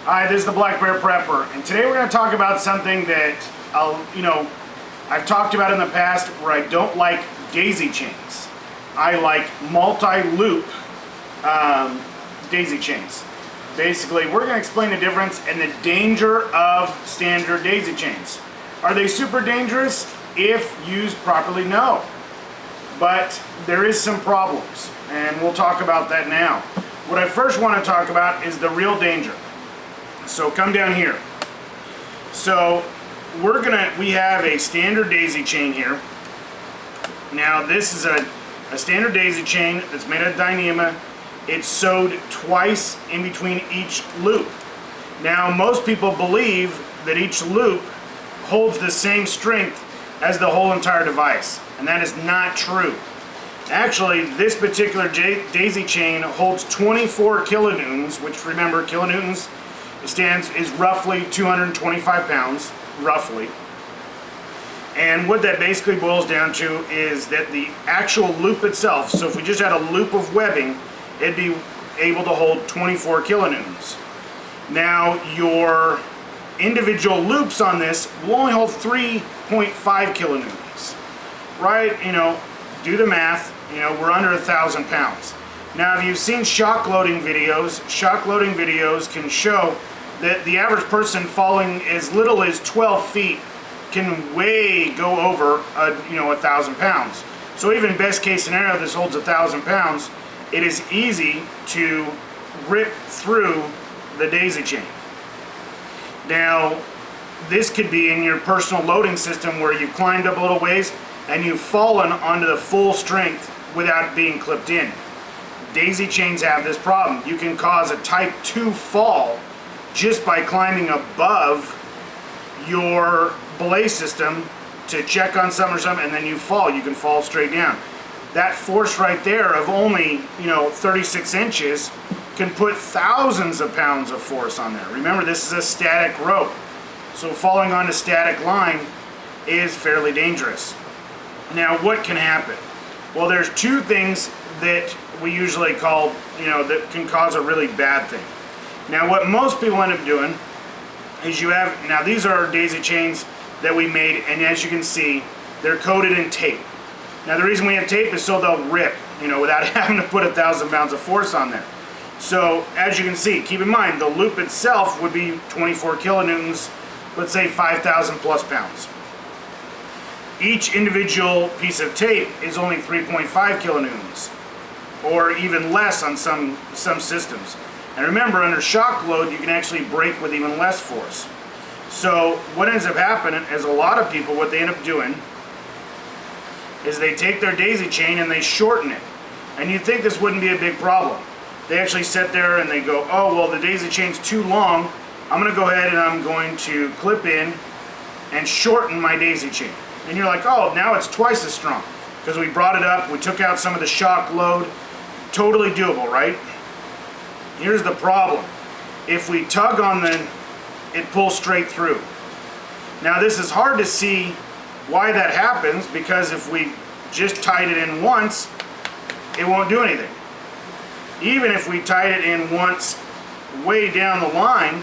Hi, this is the Black Bear Prepper, and today we're going to talk about something that I've talked about in the past where I don't like daisy chains. I like multi-loop daisy chains. Basically, we're going to explain the difference and the danger of standard daisy chains. Are they super dangerous? If used properly, no. But there is some problems, and we'll talk about that now. What I first want to talk about is the real danger. So come down here. So we have a standard daisy chain here. Now this is a standard daisy chain that's made of Dyneema. It's sewed twice in between each loop. Now most people believe that each loop holds the same strength as the whole entire device, and that is not true. Actually, this particular daisy chain holds 24 kilonewtons, which, remember, kilonewtons is roughly 225 pounds, roughly. And what that basically boils down to is that the actual loop itself, so if we just had a loop of webbing, it'd be able to hold 24 kilonewtons. Now, your individual loops on this will only hold 3.5 kilonewtons, right? Do the math, we're under 1,000 pounds. Now, if you've seen shock loading videos can show that the average person falling as little as 12 feet can way go over 1,000 pounds. So even best case scenario, this holds 1,000 pounds, it is easy to rip through the daisy chain. Now, this could be in your personal loading system where you've climbed up a little ways and you've fallen onto the full strength without being clipped in. Daisy chains have this problem. You can cause a type 2 fall just by climbing above your belay system to check on something or something, and then you fall. You can fall straight down. That force right there of only 36 inches can put thousands of pounds of force on there. Remember, this is a static rope, so falling on a static line is fairly dangerous. Now, what can happen? Well, there's two things that we usually call, that can cause a really bad thing. Now, what most people end up doing is now these are our daisy chains that we made, and as you can see, they're coated in tape. Now, the reason we have tape is so they'll rip, without having to put 1,000 pounds of force on there. So, as you can see, keep in mind, the loop itself would be 24 kilonewtons, let's say 5,000 plus pounds. Each individual piece of tape is only 3.5 kilonewtons, or even less on some systems. And remember, under shock load, you can actually break with even less force. So what ends up happening is a lot of people, what they end up doing is they take their daisy chain and they shorten it. And you'd think this wouldn't be a big problem. They actually sit there and they go, oh, well, the daisy chain's too long. I'm going to go ahead and I'm going to clip in and shorten my daisy chain. And you're like, oh, now it's twice as strong. Because we brought it up, we took out some of the shock load. Totally doable, right? Here's the problem. If we tug on it pulls straight through. Now this is hard to see why that happens, because if we just tied it in once, it won't do anything. Even if we tied it in once way down the line,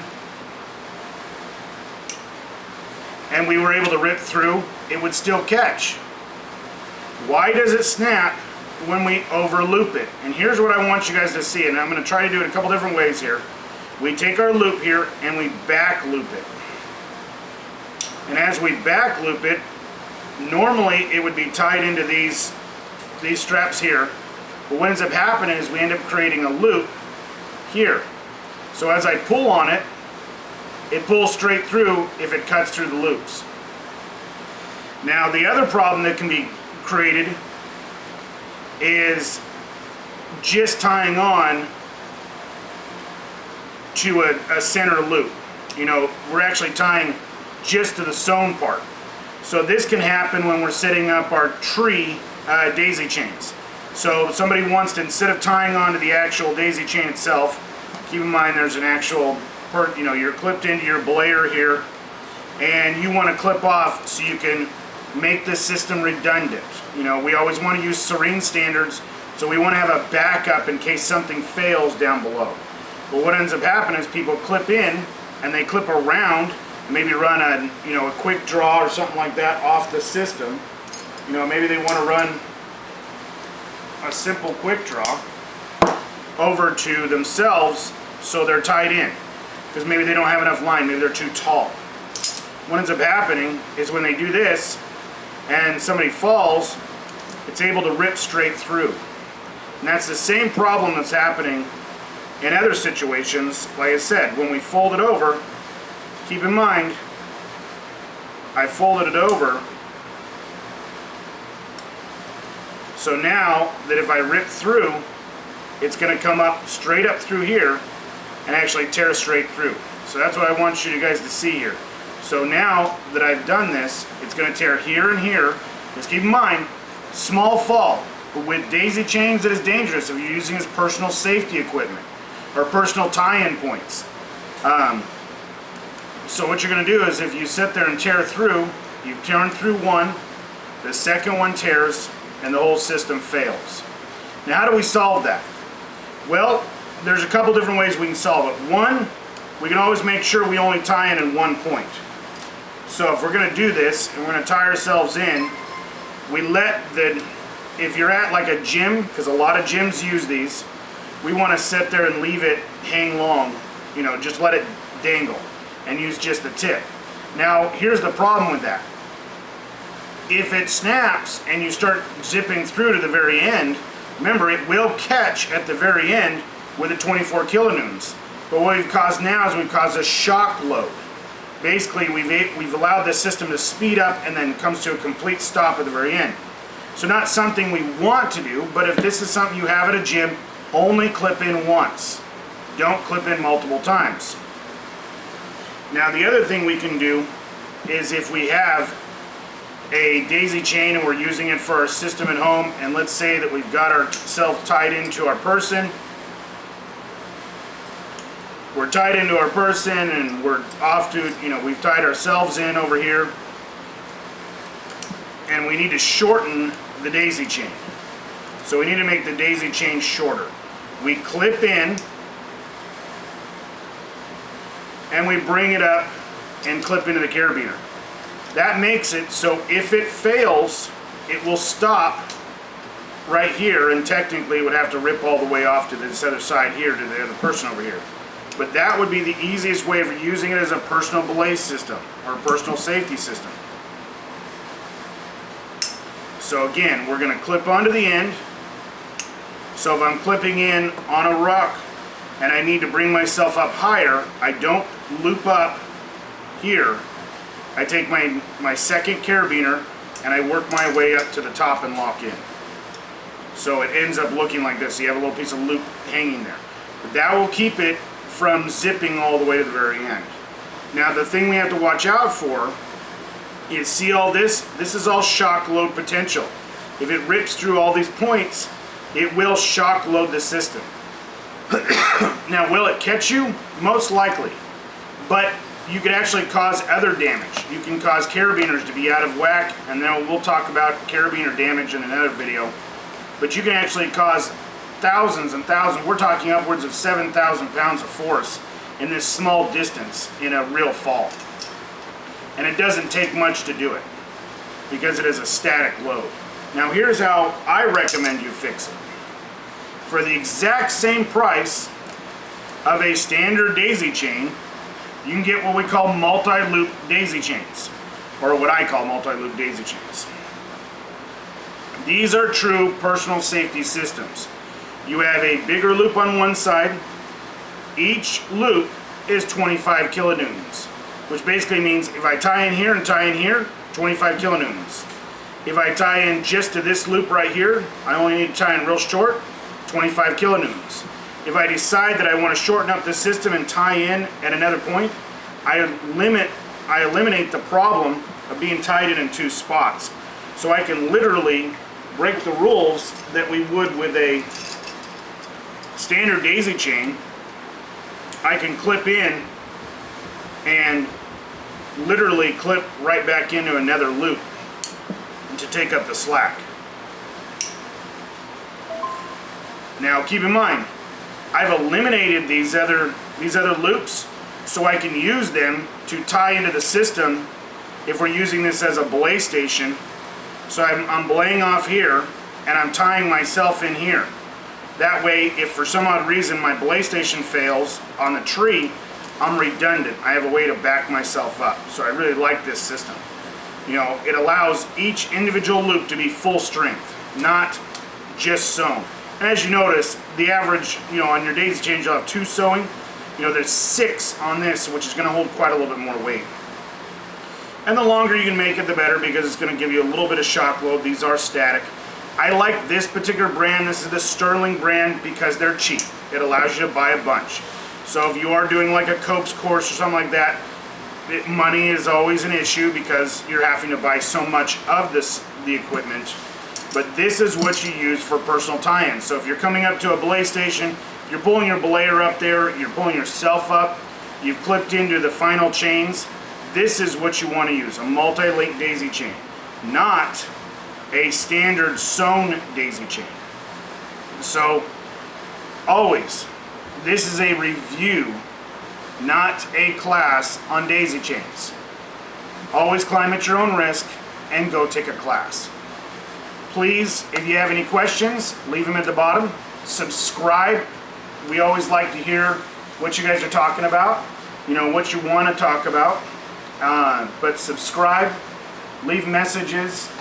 and we were able to rip through, it would still catch. Why does it snap when we overloop it? And here's what I want you guys to see, and I'm going to try to do it a couple different ways here. We take our loop here and we back loop it. And as we back loop it, normally it would be tied into these straps here. But what ends up happening is we end up creating a loop here. So as I pull on it, it pulls straight through if it cuts through the loops. Now the other problem that can be created is just tying on to a center loop. We're actually tying just to the sewn part. So this can happen when we're setting up our tree daisy chains. So somebody wants to, instead of tying onto the actual daisy chain itself, keep in mind there's an actual part, you're clipped into your belayer here, and you want to clip off so you can make this system redundant. We always want to use serene standards, so we want to have a backup in case something fails down below. But what ends up happening is people clip in and they clip around, maybe run a quick draw or something like that off the system. Maybe they want to run a simple quick draw over to themselves so they're tied in, because maybe they don't have enough line, maybe they're too tall. What ends up happening is when they do this and somebody falls, it's able to rip straight through. And that's the same problem that's happening in other situations. Like I said, when we fold it over, keep in mind, I folded it over. So now that if I rip through, it's going to come up straight up through here and actually tear straight through. So that's what I want you guys to see here. So now that I've done this, it's going to tear here and here. Just keep in mind, small fall, but with daisy chains it is dangerous if you're using as personal safety equipment or personal tie-in points. So what you're going to do is if you sit there and tear through, you've torn through one, the second one tears, and the whole system fails. Now how do we solve that? Well, there's a couple different ways we can solve it. One, we can always make sure we only tie in one point. So if we're going to do this and we're going to tie ourselves in, we if you're at like a gym, because a lot of gyms use these, we want to sit there and leave it hang long, just let it dangle and use just the tip. Now here's the problem with that. If it snaps and you start zipping through to the very end, remember it will catch at the very end with the 24 kilonewtons. But what we've caused now is we've caused a shock load. Basically, we've allowed this system to speed up and then comes to a complete stop at the very end. So not something we want to do, but if this is something you have at a gym, only clip in once. Don't clip in multiple times. Now the other thing we can do is if we have a daisy chain and we're using it for our system at home, and let's say that we've got ourselves tied into our person. We're tied into our person and we're off to, we've tied ourselves in over here, and we need to shorten the daisy chain. So we need to make the daisy chain shorter. We clip in and we bring it up and clip into the carabiner. That makes it so if it fails, it will stop right here, and technically it would have to rip all the way off to this other side here to the other person over here. But that would be the easiest way of using it as a personal belay system or a personal safety system. So again, we're going to clip onto the end. So if I'm clipping in on a rock and I need to bring myself up higher, I don't loop up here. I take my second carabiner and I work my way up to the top and lock in. So it ends up looking like this. So you have a little piece of loop hanging there. But that will keep it from zipping all the way to the very end. Now the thing we have to watch out for is, see all this? This is all shock load potential. If it rips through all these points, it will shock load the system. Now will it catch you? Most likely. But you could actually cause other damage. You can cause carabiners to be out of whack, and then we'll talk about carabiner damage in another video. But you can actually cause thousands and thousands, we're talking upwards of 7,000 pounds of force in this small distance in a real fall. And it doesn't take much to do it because it is a static load. Now here's how I recommend you fix it. For the exact same price of a standard daisy chain, you can get what we call multi-loop daisy chains, or what I call multi-loop daisy chains. These are true personal safety systems. You have a bigger loop on one side. Each loop is 25 kilonewtons, which basically means if I tie in here and tie in here, 25 kilonewtons. If I tie in just to this loop right here, I only need to tie in real short, 25 kilonewtons. If I decide that I want to shorten up the system and tie in at another point, I eliminate the problem of being tied in two spots. So I can literally break the rules that we would with a standard daisy chain. I can clip in and literally clip right back into another loop to take up the slack. Now keep in mind, I've eliminated these other loops so I can use them to tie into the system if we're using this as a belay station. So I'm belaying off here and I'm tying myself in here. That way, if for some odd reason my belay station fails on the tree, I'm redundant. I have a way to back myself up. So I really like this system. You know, it allows each individual loop to be full strength, not just sewn. And as you notice, the average, you know, on your daisy chain, you'll have 2 sewing. You know, there's 6 on this, which is going to hold quite a little bit more weight. And the longer you can make it, the better, because it's going to give you a little bit of shock load. These are static. I like this particular brand. This is the Sterling brand because they're cheap. It allows you to buy a bunch. So if you are doing like a Copes course or something like that, money is always an issue because you're having to buy so much of the equipment. But this is what you use for personal tie-ins. So if you're coming up to a belay station, you're pulling your belayer up there, you're pulling yourself up, you've clipped into the final chains, this is what you want to use, a multi-link daisy chain, not a standard sewn daisy chain. So always, this is a review, not a class on daisy chains. Always climb at your own risk and go take a class. Please, if you have any questions, leave them at the bottom. Subscribe. We always like to hear what you guys are talking about, you know, what you want to talk about. But subscribe, leave messages,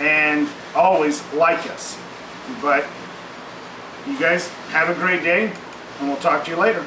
and always like us. But you guys have a great day, and we'll talk to you later.